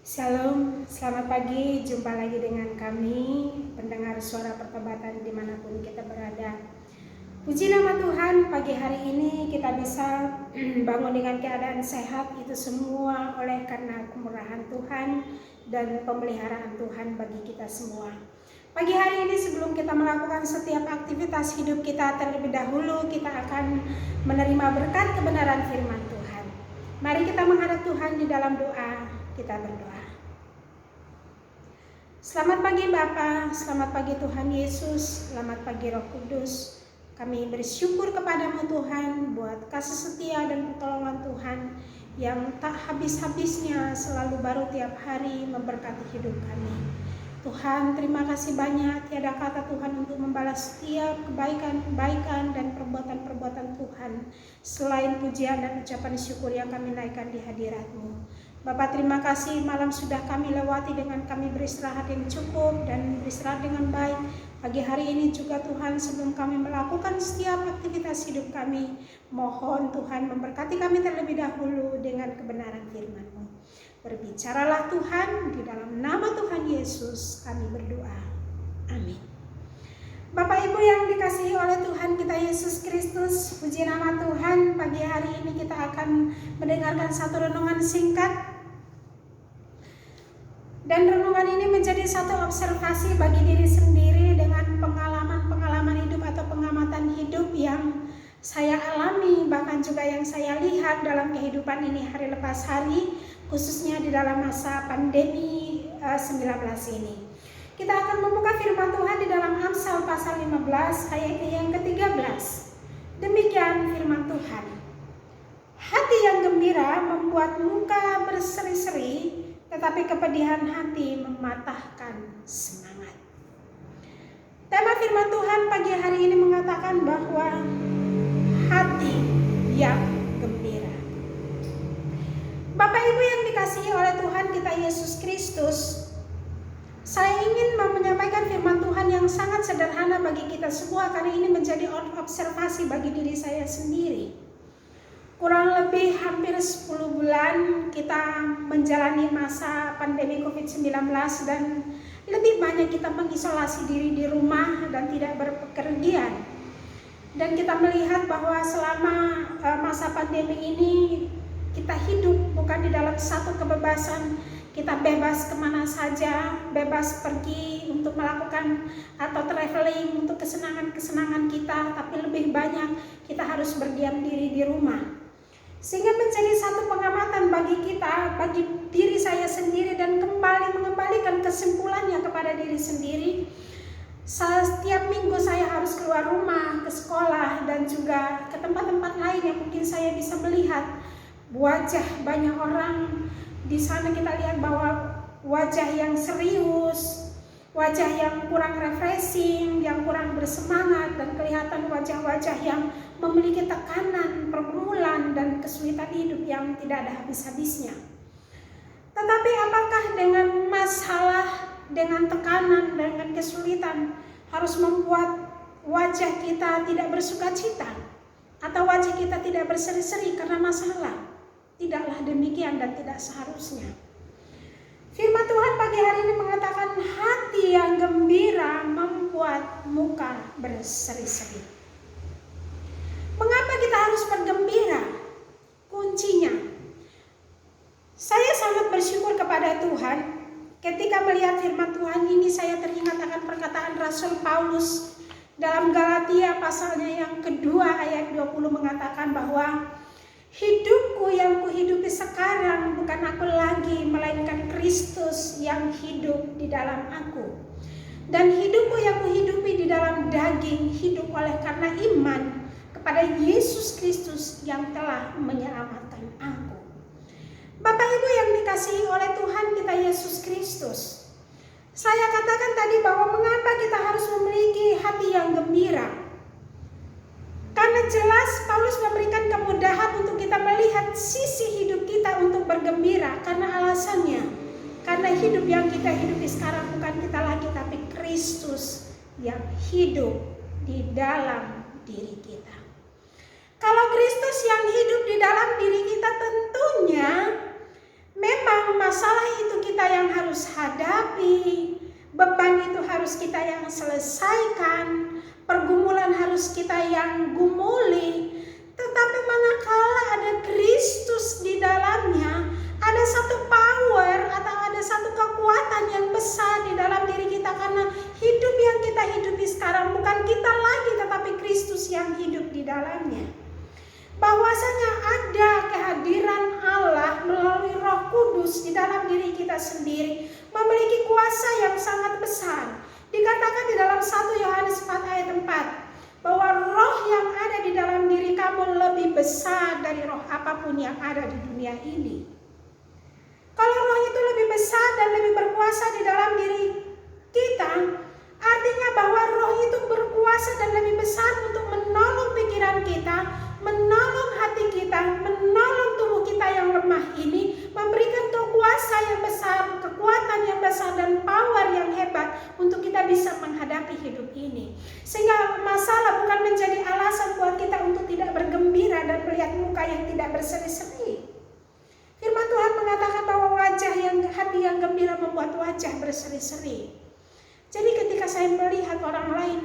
Shalom, selamat pagi. Jumpa lagi dengan kami, pendengar suara pertobatan dimanapun kita berada. Puji nama Tuhan, pagi hari ini kita bisa bangun dengan keadaan sehat. Itu semua oleh karena kemurahan Tuhan dan pemeliharaan Tuhan bagi kita semua. Pagi hari ini sebelum kita melakukan setiap aktivitas hidup kita, terlebih dahulu kita akan menerima berkat kebenaran firman Tuhan. Mari kita menghadap Tuhan di dalam doa. Kita berdoa. Selamat pagi Bapa, selamat pagi Tuhan Yesus, selamat pagi Roh Kudus. Kami bersyukur kepadamu Tuhan buat kasih setia dan pertolongan Tuhan yang tak habis-habisnya, selalu baru tiap hari memberkati hidup kami. Tuhan, terima kasih banyak, tiada kata Tuhan untuk membalas setiap kebaikan-kebaikan dan perbuatan-perbuatan Tuhan, selain pujian dan ucapan syukur yang kami naikkan di hadirat-Mu. Bapak, terima kasih malam sudah kami lewati dengan kami beristirahat yang cukup dan beristirahat dengan baik. Pagi hari ini juga Tuhan, sebelum kami melakukan setiap aktivitas hidup kami, mohon Tuhan memberkati kami terlebih dahulu dengan kebenaran firman-Mu. Berbicaralah Tuhan, di dalam nama Tuhan Yesus kami berdoa. Amin. Bapak Ibu yang dikasihi oleh Tuhan kita Yesus Kristus, puji nama Tuhan. Pagi hari ini kita akan mendengarkan satu renungan singkat. Dan renungan ini menjadi satu observasi bagi diri sendiri dengan pengalaman-pengalaman hidup atau pengamatan hidup yang saya alami, bahkan juga yang saya lihat dalam kehidupan ini hari lepas hari, khususnya di dalam masa pandemi 19 ini. Kita akan membuka firman Tuhan di dalam Amsal pasal 15 ayat yang ke-13. Demikian firman Tuhan. Hati yang gembira membuat muka berseri-seri, tetapi kepedihan hati mematahkan semangat. Tema firman Tuhan pagi hari ini mengatakan bahwa hati yang gembira. Bapak Ibu yang dikasihi oleh Tuhan kita Yesus Kristus, saya ingin menyampaikan firman Tuhan yang sangat sederhana bagi kita semua, karena ini menjadi observasi bagi diri saya sendiri. Kurang lebih hampir 10 bulan kita menjalani masa pandemi COVID-19 dan lebih banyak kita mengisolasi diri di rumah dan tidak berpergian. Dan kita melihat bahwa selama masa pandemi ini kita hidup bukan di dalam satu kebebasan. Kita bebas kemana saja, bebas pergi untuk melakukan atau traveling untuk kesenangan-kesenangan kita, tapi lebih banyak kita harus berdiam diri di rumah. Sehingga menjadi satu pengamatan bagi kita, bagi diri saya sendiri, dan mengembalikan kesimpulannya kepada diri sendiri. Setiap minggu saya harus keluar rumah, ke sekolah, dan juga ke tempat-tempat lain yang mungkin saya bisa melihat wajah banyak orang. Di sana kita lihat bahwa wajah yang serius, wajah yang kurang refreshing, yang kurang bersemangat, dan kelihatan wajah-wajah yang memiliki tekanan, pergumulan, dan kesulitan hidup yang tidak ada habis-habisnya. Tetapi apakah dengan masalah, dengan tekanan, dengan kesulitan harus membuat wajah kita tidak bersukacita? Atau wajah kita tidak berseri-seri karena masalah? Tidaklah demikian dan tidak seharusnya. Firman Tuhan pagi hari ini mengatakan hati yang gembira membuat muka berseri-seri. Mengapa kita harus bergembira? Kuncinya, saya sangat bersyukur kepada Tuhan ketika melihat firman Tuhan ini. Saya teringat akan perkataan Rasul Paulus dalam Galatia pasalnya yang kedua ayat 20 mengatakan bahwa hidupku yang kuhidupi sekarang bukan aku lagi, melainkan Kristus yang hidup di dalam aku. Dan hidupku yang kuhidupi di dalam daging hidup oleh karena iman pada Yesus Kristus yang telah menyelamatkan aku. Bapak Ibu yang dikasihi oleh Tuhan kita Yesus Kristus, saya katakan tadi bahwa mengapa kita harus memiliki hati yang gembira. Karena jelas Paulus memberikan kemudahan untuk kita melihat sisi hidup kita untuk bergembira. Karena alasannya, karena hidup yang kita hidupi sekarang bukan kita lagi, tapi Kristus yang hidup di dalam diri kita. Kalau Kristus yang hidup di dalam diri kita, tentunya memang masalah itu kita harus hadapi, beban itu harus kita yang selesaikan, pergumulan harus kita yang gumuli. Tetapi manakala ada Kristus di dalamnya, ada satu power atau ada satu kekuatan yang besar di dalam diri kita, karena hidup yang kita hidupi sekarang bukan kita lagi, tetapi Kristus yang hidup di dalamnya. Bahwasanya ada kehadiran Allah melalui Roh Kudus di dalam diri kita sendiri, memiliki kuasa yang sangat besar. Dikatakan di dalam 1 Yohanes 4 ayat 4 bahwa roh yang ada di dalam diri kamu lebih besar dari roh apapun yang ada di dunia ini. Kalau roh itu lebih besar dan lebih berkuasa di dalam diri kita, artinya bahwa roh itu berkuasa dan lebih besar untuk menolong pikiran kita, menolong hati kita, menolong tubuh kita yang lemah ini, memberikan kuasa yang besar, kekuatan yang besar, dan power yang hebat untuk kita bisa menghadapi hidup ini. Sehingga masalah bukan menjadi alasan buat kita untuk tidak bergembira dan melihat muka yang tidak berseri-seri. Firman Tuhan mengatakan bahwa hati yang gembira membuat wajah berseri-seri. Jadi ketika saya melihat orang lain,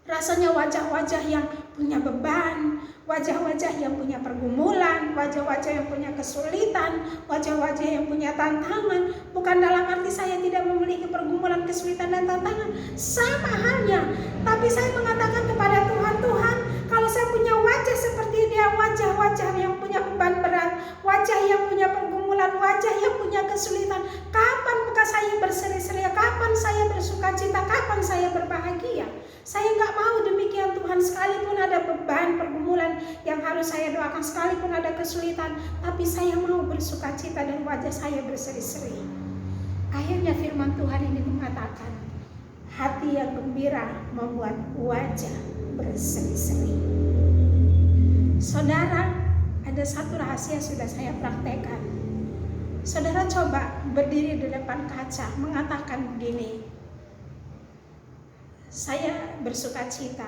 rasanya wajah-wajah yang punya beban, wajah-wajah yang punya pergumulan, wajah-wajah yang punya kesulitan, wajah-wajah yang punya tantangan. Bukan dalam arti saya tidak memiliki pergumulan, kesulitan, dan tantangan, sama halnya. Tapi saya mengatakan kepada Tuhan, Tuhan, kalau saya punya wajah seperti dia, wajah-wajah yang punya beban berat, wajah yang punya pergumulan, wajah yang punya kesulitan, kapan muka saya berseri-seri, kapan saya bersuka cita, kapan saya berbahagia? Saya nggak mau demikian Tuhan, sekalipun ada beban, pergumulan yang harus saya doakan, sekalipun ada kesulitan, tapi saya mau bersuka cita dan wajah saya berseri-seri. Akhirnya firman Tuhan ini mengatakan, hati yang gembira membuat wajah berseri-seri. Saudara, ada satu rahasia sudah saya praktekkan. Saudara coba berdiri di depan kaca mengatakan begini, saya bersuka cita.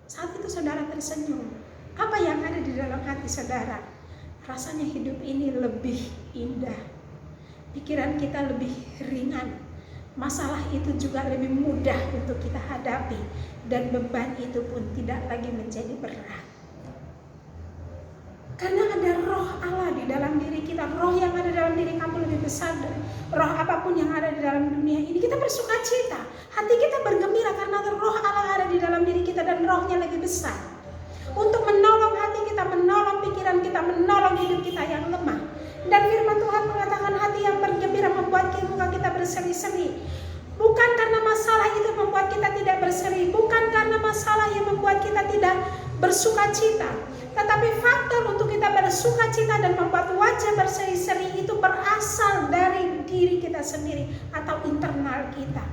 Saat itu saudara tersenyum. Apa yang ada di dalam hati saudara? Rasanya hidup ini lebih indah. Pikiran kita lebih ringan. Masalah itu juga lebih mudah untuk kita hadapi. Dan beban itu pun tidak lagi menjadi berat. Karena ada roh Allah di dalam diri kita. Roh yang ada dalam diri kamu lebih besar dari roh apapun yang ada di dalam dunia ini. Kita bersuka cita, hati kita bergembira karena roh Allah ada di dalam diri kita dan rohnya lebih besar. Untuk menolong hati kita, menolong pikiran kita, menolong hidup kita yang lemah. Dan firman Tuhan mengatakan hati yang bergembira membuat muka kita berseri-seri. Bukan karena masalah itu membuat kita tidak berseri, bukan karena masalah yang membuat kita tidak bersuka cita, tetapi faktor untuk kita bersuka cita dan membuat wajah berseri-seri itu berasal dari diri kita sendiri atau internal kita.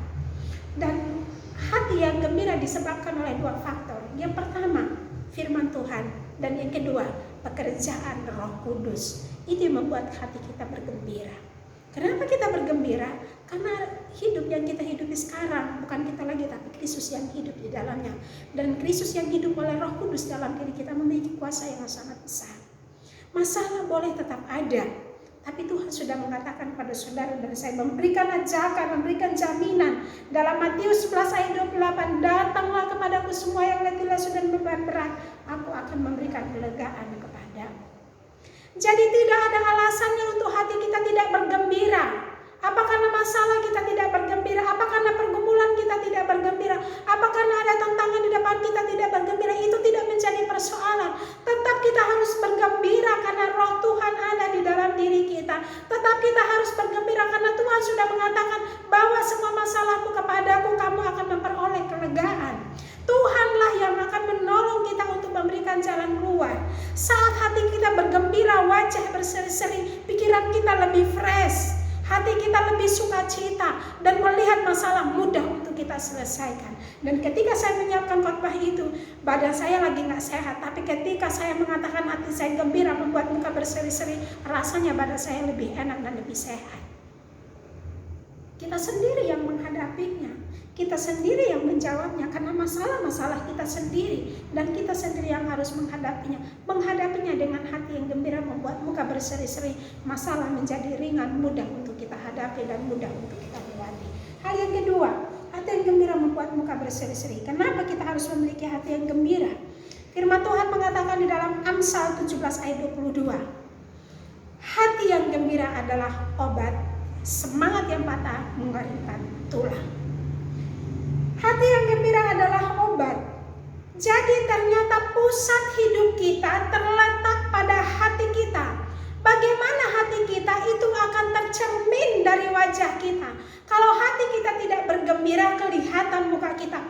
Dan hati yang gembira disebabkan oleh dua faktor. Yang pertama, firman Tuhan, dan yang kedua, pekerjaan Roh Kudus. Itu yang membuat hati kita bergembira. Kenapa kita bergembira? Karena hidup yang kita hidupi sekarang bukan kita lagi, tapi Kristus yang hidup di dalamnya. Dan Kristus yang hidup oleh Roh Kudus dalam diri kita memiliki kuasa yang sangat besar. Masalah boleh tetap ada, tapi Tuhan sudah mengatakan pada saudara dan saya, memberikan ajakan, memberikan jaminan. Dalam Matius 11 ayat 28, datanglah kepadaku semua yang letih lesu dan beban berat, aku akan memberikan kelegaan kepadamu. Jadi tidak ada alasannya untuk hati kita tidak bergembira. Apa karena masalah kita tidak bergembira? Apa karena pergumulan kita tidak bergembira? Apa karena ada tantangan di depan kita tidak bergembira? Itu tidak menjadi persoalan. Tetap kita harus bergembira karena roh Tuhan ada di dalam diri kita. Tetap kita harus bergembira karena Tuhan sudah mengatakan bahwa semua masalahmu kepadaku, kamu akan memperoleh kelegaan. Tuhanlah yang akan menolong kita untuk memberikan jalan keluar. Saat hati kita bergembira, wajah berseri-seri, pikiran kita lebih fresh, hati kita lebih sukacita, dan melihat masalah mudah untuk kita selesaikan. Dan ketika saya menyiapkan khotbah itu, badan saya lagi gak sehat, tapi ketika saya mengatakan hati saya gembira membuat muka berseri-seri, rasanya badan saya lebih enak dan lebih sehat. Kita sendiri yang menghadapinya, kita sendiri yang menjawabnya, karena masalah-masalah kita sendiri, dan kita sendiri yang harus menghadapinya. Menghadapinya dengan hati yang gembira membuat muka berseri-seri, masalah menjadi ringan, mudah untuk kita hadapi dan mudah untuk kita lewati. Hal yang kedua, hati yang gembira membuat muka berseri-seri. Kenapa kita harus memiliki hati yang gembira? Firman Tuhan mengatakan di dalam Amsal 17 ayat 22, hati yang gembira adalah obat, semangat yang patah mengeringkan tulang. Hati yang gembira adalah obat. Jadi ternyata pusat hidup kita terletak pada hati kita. Bagaimana hati kita itu akan tercermin dari wajah kita. Kalau hati kita tidak bergembira, kelihatan muka kita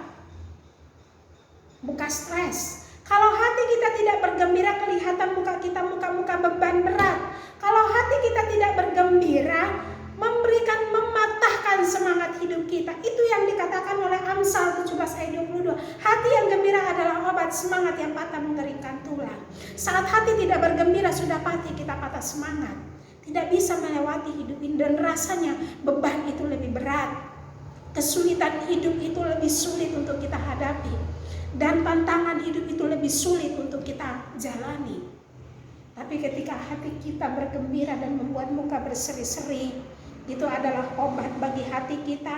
muka stres. Kalau hati kita tidak bergembira, kelihatan muka kita muka-muka beban berat. Kalau hati kita tidak bergembira, mematahkan semangat hidup kita. Itu yang dikatakan oleh Amsal 17 ayat 22. Hati yang gembira adalah obat, semangat yang patah mengeringkan tulang. Saat hati tidak bergembira, sudah pasti kita patah semangat. Tidak bisa melewati hidup ini, dan rasanya beban itu lebih berat. Kesulitan hidup itu lebih sulit untuk kita hadapi, dan tantangan hidup itu lebih sulit untuk kita jalani. Tapi ketika hati kita bergembira dan membuat muka berseri-seri, itu adalah obat bagi hati kita,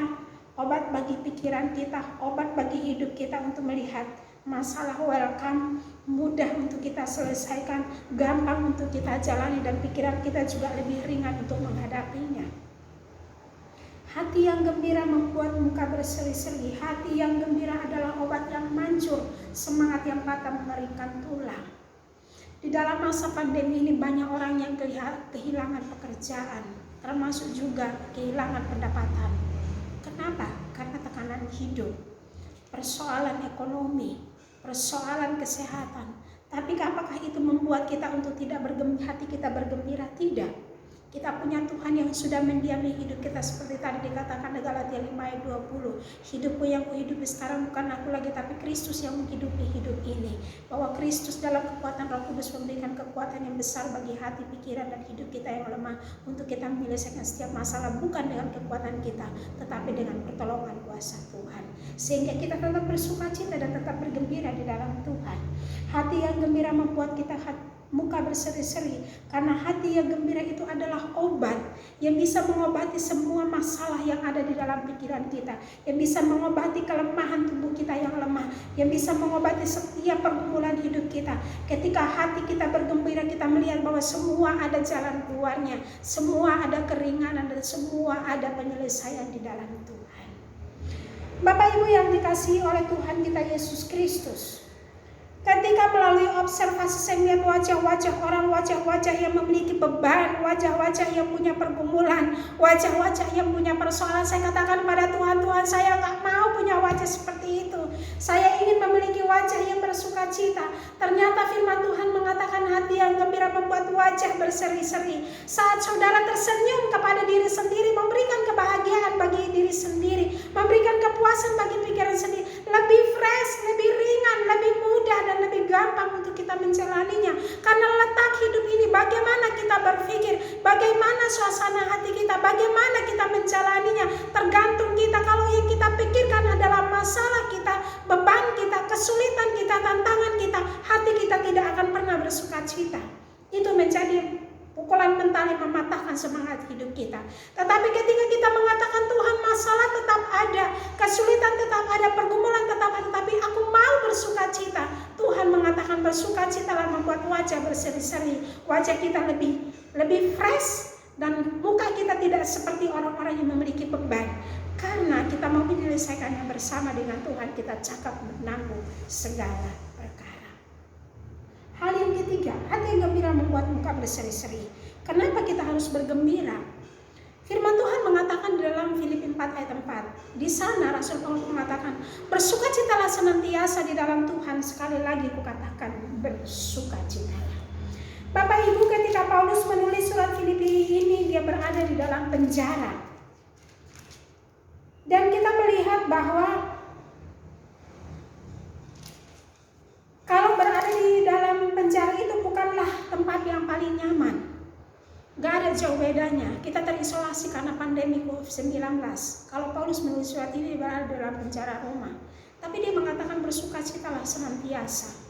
obat bagi pikiran kita, obat bagi hidup kita untuk melihat masalah welcome, mudah untuk kita selesaikan, gampang untuk kita jalani, dan pikiran kita juga lebih ringan untuk menghadapinya. Hati yang gembira membuat muka berseri-seri. Hati yang gembira adalah obat yang manjur, semangat yang patah mengeringkan tulang. Di dalam masa pandemi ini banyak orang yang kehilangan pekerjaan, termasuk juga kehilangan pendapatan. Kenapa? Karena tekanan hidup, persoalan ekonomi, persoalan kesehatan. Tapi apakah itu membuat kita untuk tidak hati kita bergembira? Tidak. Kita punya Tuhan yang sudah mendiami hidup kita, seperti tadi dikatakan di Galatia 5 ayat 20. Hidupku yang kuhidupi sekarang bukan aku lagi, tapi Kristus yang menghidupi hidup ini. Bahwa Kristus dalam kekuatan Roh Kudus memberikan kekuatan yang besar bagi hati, pikiran, dan hidup kita yang lemah, untuk kita menyelesaikan setiap masalah bukan dengan kekuatan kita, tetapi dengan pertolongan kuasa Tuhan. Sehingga kita tetap bersuka cita dan tetap bergembira di dalam Tuhan. Hati yang gembira membuat kita muka berseri-seri, karena hati yang gembira itu adalah obat yang bisa mengobati semua masalah yang ada di dalam pikiran kita, yang bisa mengobati kelemahan tubuh kita yang lemah, yang bisa mengobati setiap pergumulan hidup kita. Ketika hati kita bergembira, kita melihat bahwa semua ada jalan keluarnya, semua ada keringanan, dan semua ada penyelesaian di dalam Tuhan. Bapak Ibu yang dikasihi oleh Tuhan kita Yesus Kristus, ketika melalui observasi saya melihat wajah-wajah orang, wajah-wajah yang memiliki beban, wajah-wajah yang punya pergumulan, wajah-wajah yang punya persoalan, saya katakan pada Tuhan, Tuhan, saya gak mau punya wajah seperti itu. Saya ingin memiliki wajah yang bersuka cita. Ternyata firman Tuhan mengatakan hati yang gembira membuat wajah berseri-seri. Saat saudara tersenyum kepada diri sendiri, memberikan kebahagiaan bagi diri sendiri, memberikan kepuasan bagi pikiran sendiri, lebih fresh, lebih ringan, lebih mudah, dan lebih gampang untuk kita menjalaninya. Karena letak hidup ini, bagaimana kita berpikir, bagaimana suasana hati kita, bagaimana kita menjalaninya, tergantung kita. Kalau yang kita pikirkan adalah masalah kita, beban kita, kesulitan kita, tantangan kita, hati kita tidak akan pernah bersuka cita. Itu menjadi pukulan mental yang mematahkan semangat hidup kita. Tetapi ketika kita mengatakan, Tuhan, masalah tetap ada, kesulitan tetap ada, pergumulan tetap ada, tapi aku mau bersuka cita. Tuhan mengatakan bersukacitalah, membuat wajah berseri-seri, wajah kita lebih fresh, dan muka kita tidak seperti orang-orang yang memiliki beban. Karena kita mau menyelesaikannya bersama dengan Tuhan, kita cakap menanggung segala perkara. Hal yang ketiga, hati yang gembira membuat muka berseri-seri. Kenapa kita harus bergembira? Firman Tuhan mengatakan di dalam Filipi 4 ayat 4. Di sana Rasul Paulus mengatakan, bersukacitalah senantiasa di dalam Tuhan. Sekali lagi kukatakan, bersukacitalah. Bapak Ibu, ketika Paulus menulis surat Filipi ini, dia berada di dalam penjara. Dan kita melihat bahwa kalau berada di dalam penjara itu bukanlah tempat yang paling nyaman. Gak ada ada jauh bedanya. Kita terisolasi karena pandemi COVID-19. Kalau Paulus menulis surat ini berada dalam penjara Roma. Tapi dia mengatakan bersukacitalah senantiasa.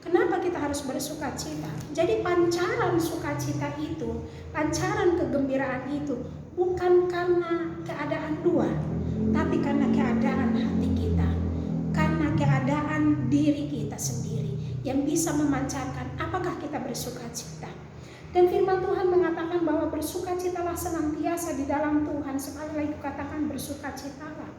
Kenapa kita harus bersukacita? Jadi pancaran sukacita itu, pancaran kegembiraan itu bukan karena keadaan luar, tapi karena keadaan hati kita, karena keadaan diri kita sendiri yang bisa memancarkan apakah kita bersukacita. Dan firman Tuhan mengatakan bahwa bersukacitalah senantiasa di dalam Tuhan. Sekali lagi katakan bersukacitalah.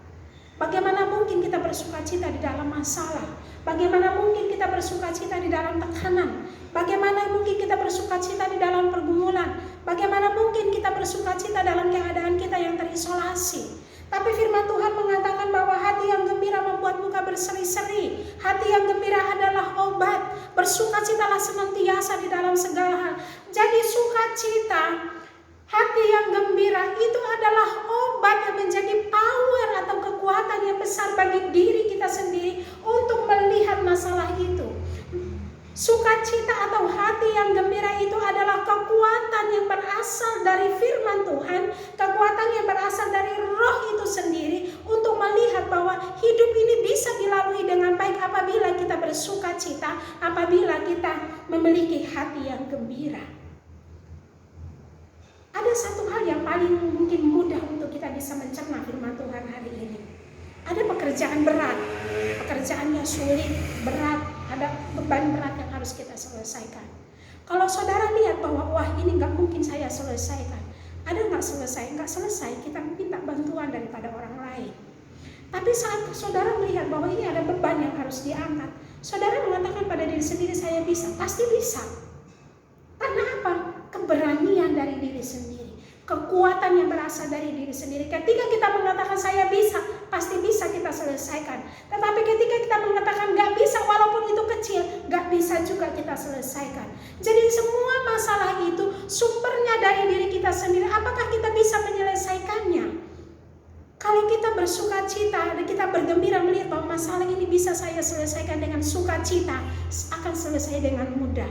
Bagaimana mungkin kita bersukacita di dalam masalah? Bagaimana mungkin kita bersukacita di dalam tekanan? Bagaimana mungkin kita bersukacita di dalam pergumulan? Bagaimana mungkin kita bersukacita dalam keadaan kita yang terisolasi? Tapi firman Tuhan mengatakan bahwa hati yang gembira membuat muka berseri-seri. Hati yang gembira adalah obat. Bersukacitalah senantiasa di dalam segala hal. Jadi sukacita, hati yang gembira itu adalah obat yang menjadi power atau kekuatan yang besar bagi diri kita sendiri untuk melihat masalah itu. Sukacita atau hati yang gembira itu adalah kekuatan yang berasal dari firman Tuhan, kekuatan yang berasal dari roh itu sendiri untuk melihat bahwa hidup ini bisa dilalui dengan baik apabila kita bersukacita, apabila kita memiliki hati yang gembira. Ada satu hal yang paling mungkin mudah untuk kita bisa mencerna firman Tuhan hari ini. Ada pekerjaan berat, pekerjaannya sulit, berat, ada beban berat yang harus kita selesaikan. Kalau saudara lihat bahwa wah ini nggak mungkin saya selesaikan, ada nggak selesai? Nggak selesai, kita minta bantuan daripada orang lain. Tapi saat saudara melihat bahwa ini ada beban yang harus diangkat, saudara mengatakan pada diri sendiri saya bisa, pasti bisa. Karena apa? Keberanian dari diri sendiri, kekuatan yang berasal dari diri sendiri. Ketika kita mengatakan saya bisa, pasti bisa kita selesaikan. Tetapi ketika kita mengatakan gak bisa, walaupun itu kecil, gak bisa juga kita selesaikan. Jadi semua masalah itu sumbernya dari diri kita sendiri. Apakah kita bisa menyelesaikannya? Kalau kita bersukacita dan kita bergembira melihat bahwa masalah ini bisa saya selesaikan dengan sukacita, akan selesai dengan mudah.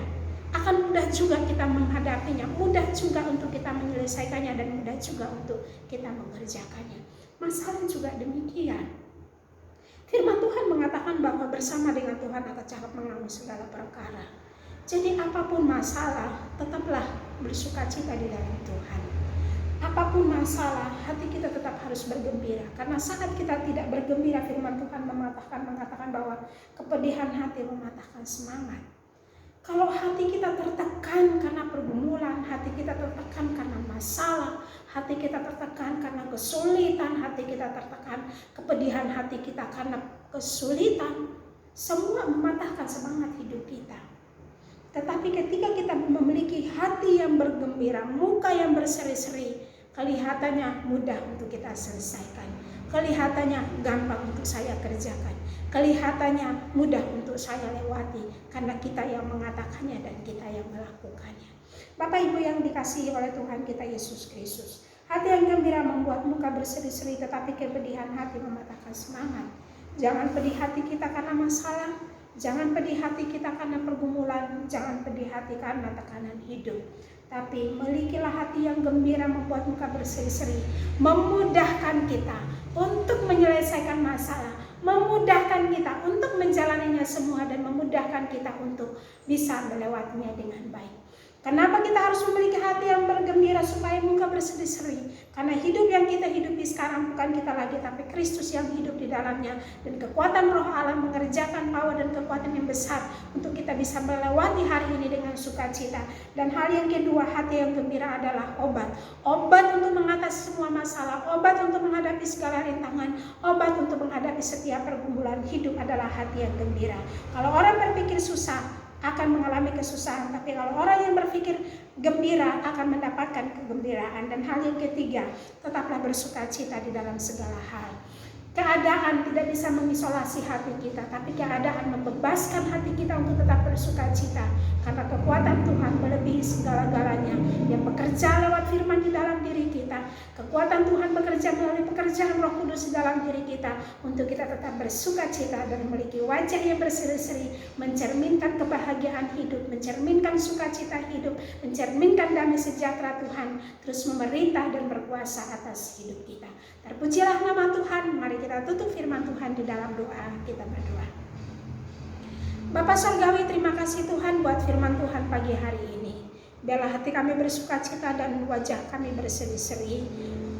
Akan mudah juga kita menghadapinya, mudah juga untuk kita menyelesaikannya, dan mudah juga untuk kita mengerjakannya. Masalah juga demikian. Firman Tuhan mengatakan bahwa bersama dengan Tuhan akan cakap menanggung segala perkara. Jadi apapun masalah, tetaplah bersukacita di dalam Tuhan. Apapun masalah, hati kita tetap harus bergembira. Karena saat kita tidak bergembira, firman Tuhan mengatakan bahwa kepedihan hati mematahkan semangat. Kalau hati kita tertekan karena pergumulan, hati kita tertekan karena masalah, hati kita tertekan karena kesulitan, hati kita tertekan, kepedihan hati kita karena kesulitan, semua mematahkan semangat hidup kita. Tetapi ketika kita memiliki hati yang bergembira, muka yang berseri-seri, kelihatannya mudah untuk kita selesaikan. Kelihatannya gampang untuk saya kerjakan. Kelihatannya mudah untuk saya lewati karena kita yang mengatakannya dan kita yang melakukannya. Bapak Ibu yang dikasihi oleh Tuhan kita Yesus Kristus, hati yang gembira membuat muka berseri-seri, tetapi kepedihan hati mematahkan semangat. Jangan pedih hati kita karena masalah, jangan pedih hati kita karena pergumulan, jangan pedih hati karena tekanan hidup. Tapi milikilah hati yang gembira membuat muka berseri-seri, memudahkan kita untuk menyelesaikan masalah, memudahkan kita untuk menjalaninya semua, dan memudahkan kita untuk bisa melewatinya dengan baik. Kenapa kita harus memiliki hati yang bergembira supaya muka berseri-seri? Karena hidup yang kita hidupi sekarang bukan kita lagi, tapi Kristus yang hidup di dalamnya, dan kekuatan Roh Allah mengerjakan power dan kekuatan yang besar untuk kita bisa melewati hari ini dengan sukacita. Dan hal yang kedua, hati yang gembira adalah obat. Obat untuk mengatasi semua masalah, obat untuk menghadapi segala rintangan, obat untuk menghadapi setiap pergumulan hidup adalah hati yang gembira. Kalau orang berpikir susah, akan mengalami kesusahan, tapi kalau orang yang berpikir gembira akan mendapatkan kegembiraan. Dan hal yang ketiga, tetaplah bersukacita di dalam segala hal. Keadaan tidak bisa mengisolasi hati kita, tapi keadaan membebaskan hati kita untuk tetap bersukacita, karena kekuatan Tuhan melebihi segala-galanya yang bekerja lewat firman di dalam diri kita, kita. Kekuatan Tuhan bekerja melalui pekerjaan Roh Kudus dalam diri kita untuk kita tetap bersuka cita dan memiliki wajah yang berseri-seri, mencerminkan kebahagiaan hidup, mencerminkan sukacita hidup, mencerminkan damai sejahtera Tuhan, terus memerintah dan berkuasa atas hidup kita. Terpujilah nama Tuhan. Mari kita tutup firman Tuhan di dalam doa. Kita berdoa. Bapa Surgawi, terima kasih Tuhan buat firman Tuhan pagi hari ini. Biarlah hati kami bersuka cita dan wajah kami berseri-seri.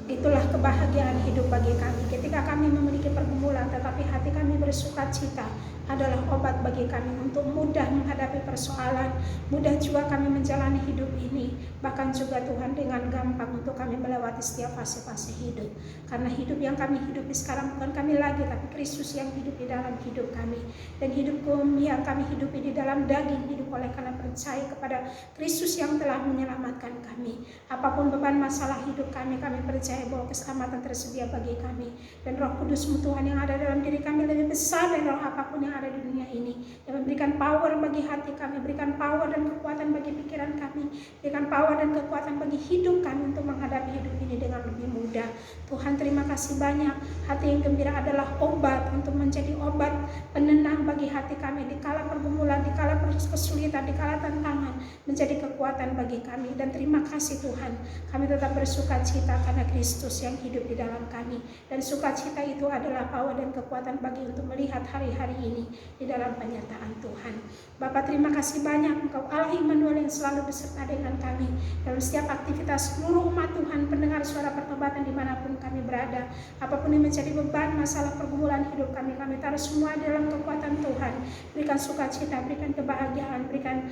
Itulah kebahagiaan hidup bagi kami. Ketika kami memiliki pergumulan tetapi hati kami bersuka cita, adalah obat bagi kami untuk mudah menghadapi persoalan, mudah juga kami menjalani hidup ini, bahkan juga Tuhan dengan gampang untuk kami melewati setiap fase-fase hidup. Karena hidup yang kami hidupi sekarang bukan kami lagi, tapi Kristus yang hidup di dalam hidup kami. Dan hidup yang kami hidupi di dalam daging, hidup oleh karena percaya kepada Kristus yang telah menyelamatkan kami. Apapun beban masalah hidup kami percaya bahwa keselamatan tersedia bagi kami. Dan Roh Kudus-Mu Tuhan yang ada dalam diri kami lebih besar dari roh apapun yang ada di dunia ini, yang memberikan power bagi hati kami, berikan power dan kekuatan bagi pikiran kami, berikan power dan kekuatan bagi hidup kami untuk menghadapi hidup ini dengan lebih mudah. Tuhan, terima kasih banyak. Hati yang gembira adalah obat untuk menjadi obat penenang bagi hati kami di kala pergumulan, di kala kesulitan, di kala tantangan, menjadi kekuatan bagi kami. Dan terima kasih Tuhan, kami tetap bersuka cita karena Kristus yang hidup di dalam kami, dan sukacita itu adalah power dan kekuatan bagi untuk melihat hari-hari ini di dalam penyataan Tuhan. Bapak, terima kasih banyak Engkau Allah Immanuel yang selalu beserta dengan kami dalam setiap aktivitas seluruh umat Tuhan, pendengar suara pertobatan dimanapun kami berada. Apapun yang menjadi beban, masalah, pergumulan hidup kami taruh semua dalam kekuatan Tuhan. Berikan sukacita, berikan kebahagiaan, berikan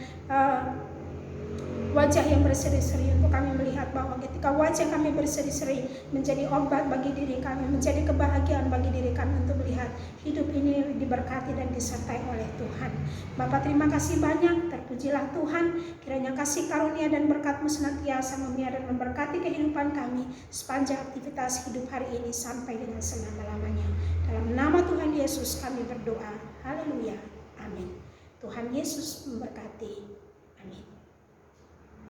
wajah yang berseri-seri untuk kami melihat bahwa ketika wajah kami berseri-seri menjadi obat bagi diri kami, menjadi kebahagiaan bagi diri kami untuk melihat hidup ini diberkati dan disertai oleh Tuhan. Bapa, terima kasih banyak, terpujilah Tuhan. Kiranya kasih karunia dan berkat-Mu senantiasa memelihara dan memberkati kehidupan kami sepanjang aktivitas hidup hari ini sampai dengan selama-lamanya. Dalam nama Tuhan Yesus kami berdoa. Haleluya. Amin. Tuhan Yesus memberkati. Amin.